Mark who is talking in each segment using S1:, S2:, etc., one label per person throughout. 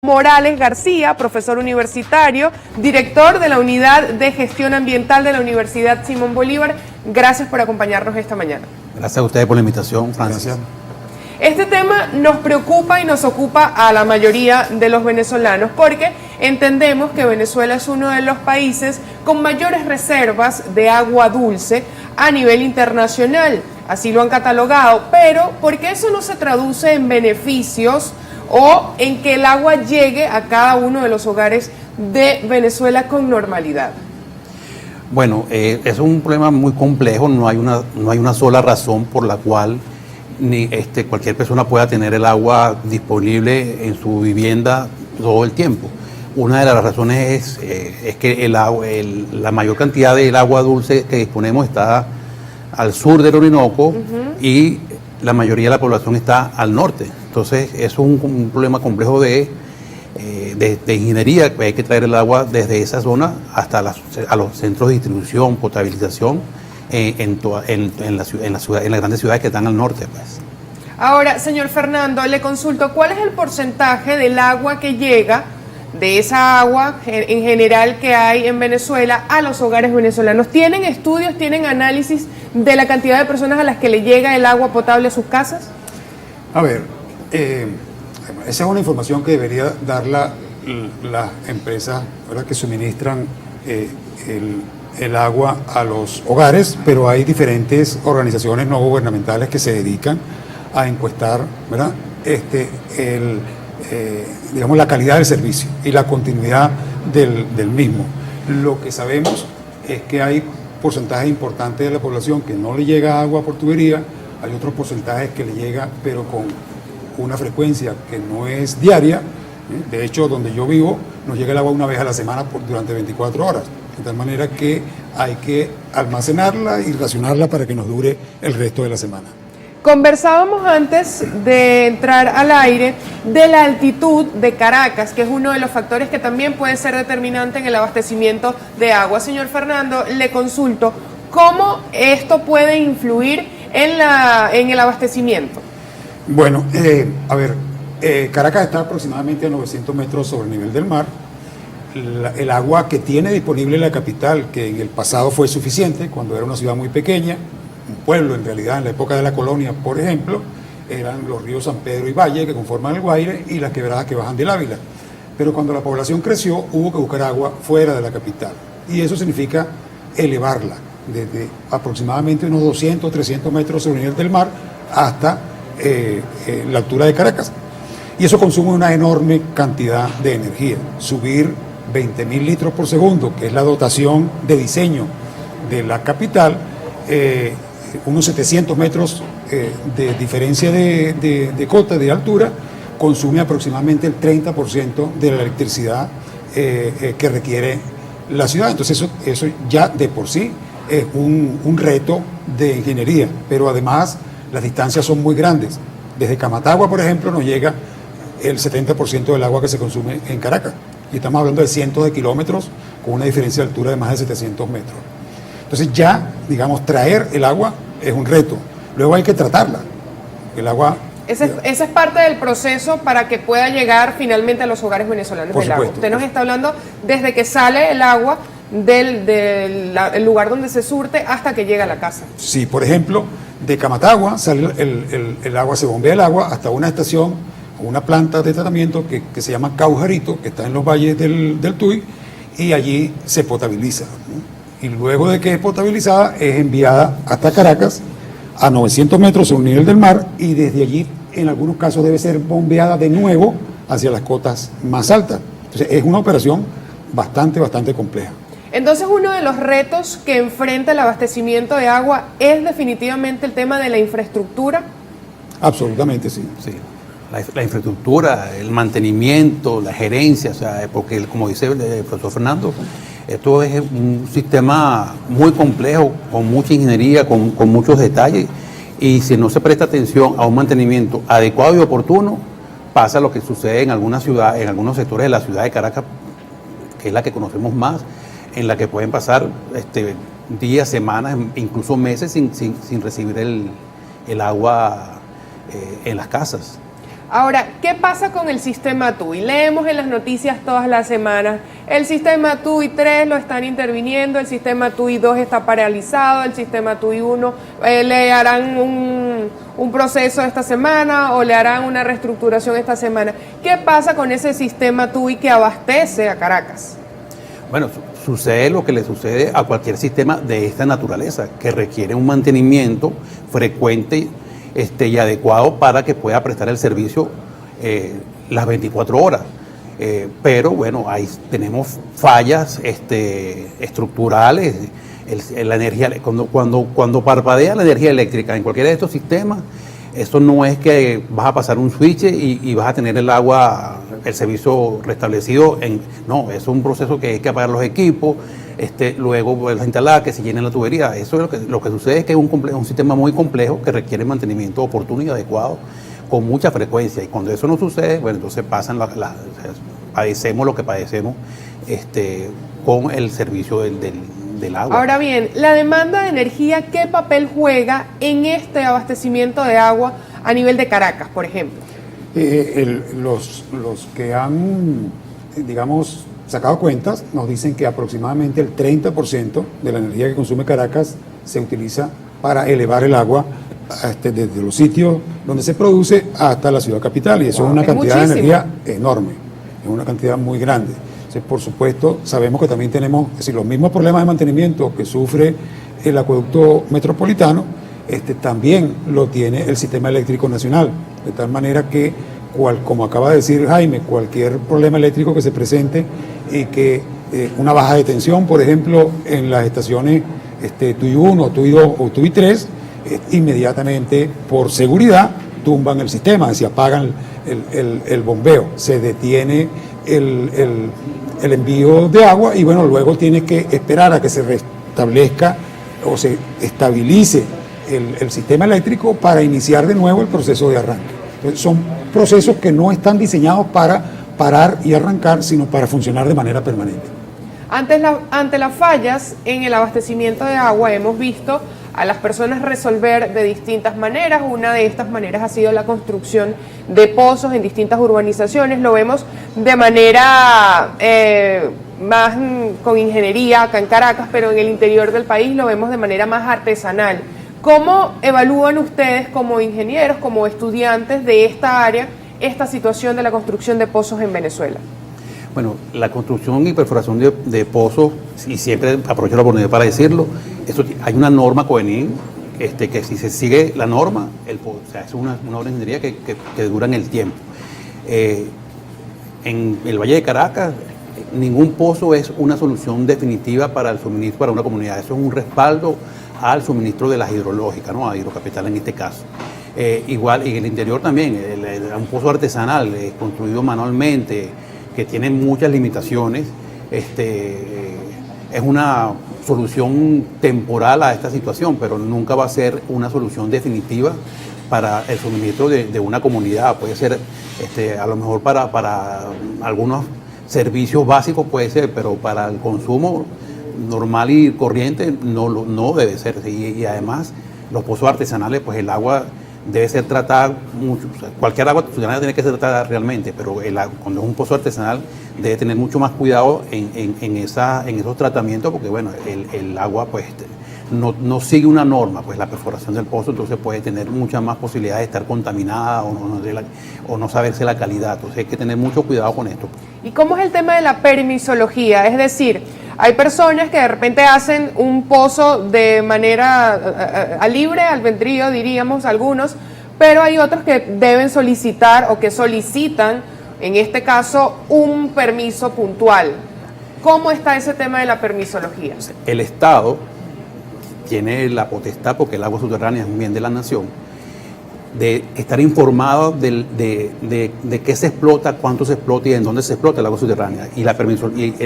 S1: Morales García, profesor universitario, director de la Unidad de Gestión Ambiental de la Universidad Simón Bolívar. Gracias por acompañarnos esta mañana.
S2: Gracias a ustedes por la invitación, Francis.
S3: Gracias.
S1: Este tema nos preocupa y nos ocupa a la mayoría de los venezolanos porque entendemos que Venezuela es uno de los países con mayores reservas de agua dulce a nivel internacional. Así lo han catalogado, pero ¿por qué eso no se traduce en beneficios o en que el agua llegue a cada uno de los hogares de Venezuela con normalidad?
S2: Bueno, es un problema muy complejo, no hay una sola razón por la cual cualquier persona pueda tener el agua disponible en su vivienda todo el tiempo. Una de las razones es que la mayor cantidad del agua dulce que disponemos está al sur del Orinoco y la mayoría de la población está al norte. Entonces es un problema complejo de ingeniería, que hay que traer el agua desde esa zona hasta a los centros de distribución, potabilización en las grandes ciudades que están al norte, pues.
S1: Ahora, señor Fernando, le consulto, ¿cuál es el porcentaje del agua que llega, de esa agua en general que hay en Venezuela, a los hogares venezolanos? ¿Tienen estudios, tienen análisis de la cantidad de personas a las que le llega el agua potable a sus casas?
S3: A ver, esa es una información que debería dar las empresas, ¿verdad?, que suministran el agua a los hogares, pero hay diferentes organizaciones no gubernamentales que se dedican a encuestar, ¿verdad?, digamos, la calidad del servicio y la continuidad del mismo. Lo que sabemos es que hay porcentajes importantes de la población que no le llega agua por tubería, hay otros porcentajes que le llega, pero con una frecuencia que no es diaria. De hecho, donde yo vivo, nos llega el agua una vez a la semana durante 24 horas. De tal manera que hay que almacenarla y racionarla para que nos dure el resto de la semana.
S1: Conversábamos antes de entrar al aire de la altitud de Caracas, que es uno de los factores que también puede ser determinante en el abastecimiento de agua. Señor Fernando, le consulto, ¿cómo esto puede influir en el abastecimiento?
S3: Bueno, a ver, Caracas está aproximadamente a 900 metros sobre el nivel del mar. El agua que tiene disponible la capital, que en el pasado fue suficiente, cuando era una ciudad muy pequeña, un pueblo en realidad, en la época de la colonia, por ejemplo, eran los ríos San Pedro y Valle, que conforman el Guaire, y las quebradas que bajan del Ávila. Pero cuando la población creció, hubo que buscar agua fuera de la capital. Y eso significa elevarla, desde aproximadamente unos 200, 300 metros sobre el nivel del mar hasta la altura de Caracas. Y eso consume una enorme cantidad de energía. Subir 20.000 litros por segundo, que es la dotación de diseño de la capital, unos 700 metros de diferencia de cota, de altura, consume aproximadamente el 30% de la electricidad que requiere la ciudad. Entonces eso ya de por sí es un reto de ingeniería, pero además las distancias son muy grandes. Desde Camatagua, por ejemplo, nos llega el 70% del agua que se consume en Caracas. Y estamos hablando de cientos de kilómetros con una diferencia de altura de más de 700 metros. Entonces ya, digamos, traer el agua es un reto. Luego hay que tratarla. El agua...
S1: Ese es parte del proceso para que pueda llegar finalmente a los hogares venezolanos el agua. Usted nos está hablando desde que sale el agua del lugar donde se surte hasta que llega a la casa.
S3: Sí, por ejemplo, de Camatagua sale el agua, se bombea el agua hasta una estación o una planta de tratamiento que se llama Caujarito, que está en los valles del Tuy, y allí se potabiliza, ¿no? Y luego de que es potabilizada, es enviada hasta Caracas, a 900 metros sobre el nivel del mar, y desde allí, en algunos casos, debe ser bombeada de nuevo hacia las cotas más altas. Entonces, es una operación bastante compleja.
S1: Entonces, uno de los retos que enfrenta el abastecimiento de agua es definitivamente el tema de la infraestructura.
S3: Absolutamente, sí.
S2: Sí. La infraestructura, el mantenimiento, la gerencia, o sea, porque como dice el profesor Fernando, esto es un sistema muy complejo, con mucha ingeniería, con muchos detalles, y si no se presta atención a un mantenimiento adecuado y oportuno, pasa lo que sucede en algunas ciudades, en algunos sectores de la ciudad de Caracas, que es la que conocemos más, en la que pueden pasar días, semanas, incluso meses sin recibir el agua en las casas.
S1: Ahora, ¿qué pasa con el sistema TUI? Leemos en las noticias todas las semanas, el sistema TUI 3 lo están interviniendo, el sistema TUI 2 está paralizado, el sistema TUI 1 le harán un proceso esta semana o le harán una reestructuración esta semana. ¿Qué pasa con ese sistema TUI que abastece a Caracas?
S2: Bueno, sucede lo que le sucede a cualquier sistema de esta naturaleza, que requiere un mantenimiento frecuente y adecuado para que pueda prestar el servicio las 24 horas. Pero bueno, ahí tenemos fallas estructurales. La energía, cuando parpadea la energía eléctrica en cualquiera de estos sistemas, eso no es que vas a pasar un switch y vas a tener el agua, el servicio restablecido. No, es un proceso que hay que apagar los equipos, luego vuelves a instalar, que se llene la tubería. Eso es lo que sucede, es que es un sistema muy complejo que requiere mantenimiento oportuno y adecuado con mucha frecuencia. Y cuando eso no sucede, bueno, entonces padecemos lo que padecemos con el servicio del agua.
S1: Ahora bien, la demanda de energía, ¿qué papel juega en este abastecimiento de agua a nivel de Caracas, por ejemplo?
S3: Los que han, digamos, sacado cuentas nos dicen que aproximadamente el 30% de la energía que consume Caracas se utiliza para elevar el agua desde los sitios donde se produce hasta la ciudad capital, y eso es una cantidad de energía enorme, es una cantidad muy grande. Entonces, por supuesto, sabemos que también tenemos, es decir, los mismos problemas de mantenimiento que sufre el acueducto metropolitano, también lo tiene el sistema eléctrico nacional, de tal manera que, como acaba de decir Jaime, cualquier problema eléctrico que se presente y que una baja de tensión, por ejemplo, en las estaciones TUI 1, TUI 2 o TUI 3, inmediatamente, por seguridad, tumban el sistema, es decir, apagan el bombeo, se detiene el envío de agua y bueno, luego tiene que esperar a que se restablezca o se estabilice el sistema eléctrico para iniciar de nuevo el proceso de arranque. Entonces, son procesos que no están diseñados para parar y arrancar, sino para funcionar de manera permanente.
S1: Ante las fallas en el abastecimiento de agua, hemos visto a las personas resolver de distintas maneras. Una de estas maneras ha sido la construcción de pozos en distintas urbanizaciones. Lo vemos de manera más con ingeniería acá en Caracas, pero en el interior del país lo vemos de manera más artesanal. ¿Cómo evalúan ustedes como ingenieros, como estudiantes de esta área, esta situación de la construcción de pozos en Venezuela?
S2: Bueno, la construcción y perforación de pozos, y siempre aprovecho la oportunidad para decirlo, hay una norma COENIN, que si se sigue la norma, es una obra de ingeniería que dura en el tiempo. En el Valle de Caracas, ningún pozo es una solución definitiva para el suministro para una comunidad. Eso es un respaldo al suministro de las hidrológicas, ¿no? A Hidrocapital en este caso. Igual en el interior también, un pozo artesanal construido manualmente, que tiene muchas limitaciones, es una solución temporal a esta situación, pero nunca va a ser una solución definitiva para el suministro de una comunidad. Puede ser, a lo mejor para algunos servicios básicos puede ser, pero para el consumo normal y corriente no debe ser. Y además, los pozos artesanales, pues el agua debe ser tratada mucho. O sea, cualquier agua artesanal tiene que ser tratada realmente, pero cuando es un pozo artesanal debe tener mucho más cuidado en esos tratamientos, porque bueno, el agua pues no sigue una norma, pues la perforación del pozo, entonces puede tener muchas más posibilidades de estar contaminada o no saberse la calidad. Entonces hay que tener mucho cuidado con esto.
S1: ¿Y cómo es el tema de la permisología? Es decir, hay personas que de repente hacen un pozo de manera a libre albedrío, diríamos algunos, pero hay otros que deben solicitar o que solicitan, en este caso, un permiso puntual. ¿Cómo está ese tema de la permisología?
S2: El Estado tiene la potestad, porque el agua subterránea es un bien de la nación, de estar informado de qué se explota, cuánto se explota y en dónde se explota el agua subterránea. Y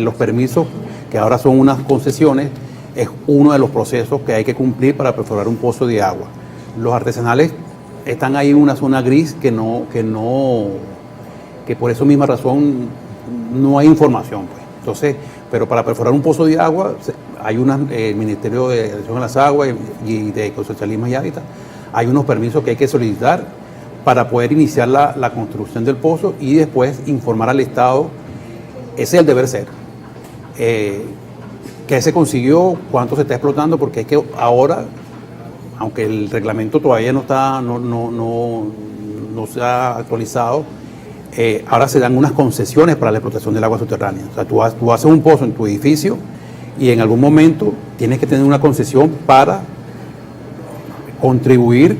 S2: los permisos, que ahora son unas concesiones, es uno de los procesos que hay que cumplir para perforar un pozo de agua. Los artesanales están ahí en una zona gris que por esa misma razón no hay información, pues. Entonces, pero para perforar un pozo de agua hay el Ministerio de Acción a las Aguas y de Ecosocialismo y Hábitat, hay unos permisos que hay que solicitar para poder iniciar la construcción del pozo y después informar al Estado. Ese es el deber ser. ¿Qué se consiguió? ¿Cuánto se está explotando? Porque es que ahora, aunque el reglamento todavía no se ha actualizado, ahora se dan unas concesiones para la explotación del agua subterránea. O sea, tú haces un pozo en tu edificio y en algún momento tienes que tener una concesión para contribuir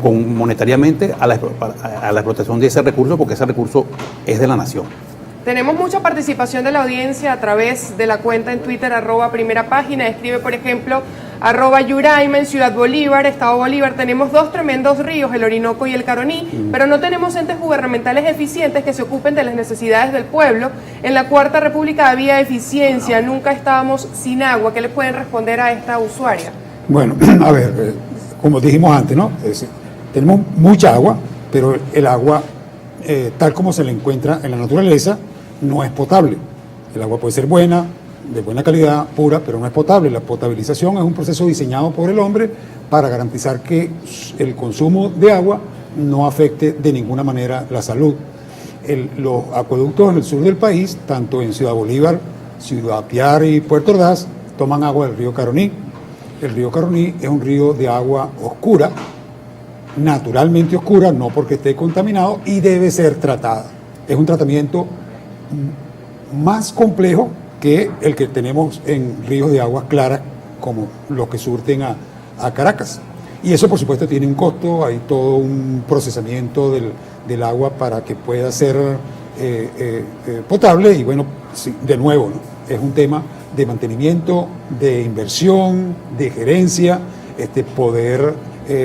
S2: monetariamente a la explotación de ese recurso, porque ese recurso es de la nación.
S1: Tenemos mucha participación de la audiencia a través de la cuenta en Twitter, @primerapágina. Escribe, por ejemplo, @Yuraima en Ciudad Bolívar, Estado Bolívar. Tenemos dos tremendos ríos, el Orinoco y el Caroní, pero no tenemos entes gubernamentales eficientes que se ocupen de las necesidades del pueblo. En la Cuarta República había eficiencia, nunca estábamos sin agua. ¿Qué le pueden responder a esta usuaria?
S3: Bueno, a ver, como dijimos antes, ¿no? Tenemos mucha agua, pero el agua, tal como se le encuentra en la naturaleza, no es potable. El agua puede ser buena, de buena calidad, pura, pero no es potable. La potabilización es un proceso diseñado por el hombre para garantizar que el consumo de agua no afecte de ninguna manera la salud. Los acueductos en el sur del país, tanto en Ciudad Bolívar, Ciudad Piar y Puerto Ordaz, toman agua del río Caroní. El río Caroní es un río de agua oscura, naturalmente oscura, no porque esté contaminado, y debe ser tratada. Es un tratamiento más complejo que el que tenemos en ríos de aguas claras como los que surten a Caracas. Y eso, por supuesto, tiene un costo, hay todo un procesamiento del agua para que pueda ser potable. Y bueno, sí, de nuevo, ¿no? Es un tema de mantenimiento, de inversión, de gerencia, poder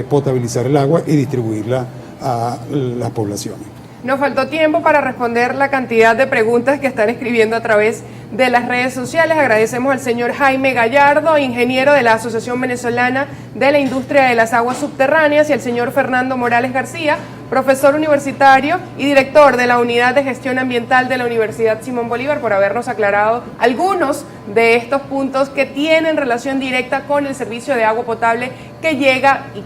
S3: potabilizar el agua y distribuirla a las poblaciones.
S1: Nos faltó tiempo para responder la cantidad de preguntas que están escribiendo a través de las redes sociales. Agradecemos al señor Jaime Gallardo, ingeniero de la Asociación Venezolana de la Industria de las Aguas Subterráneas, y al señor Fernando Morales García, profesor universitario y director de la Unidad de Gestión Ambiental de la Universidad Simón Bolívar, por habernos aclarado algunos de estos puntos que tienen relación directa con el servicio de agua potable que llega y que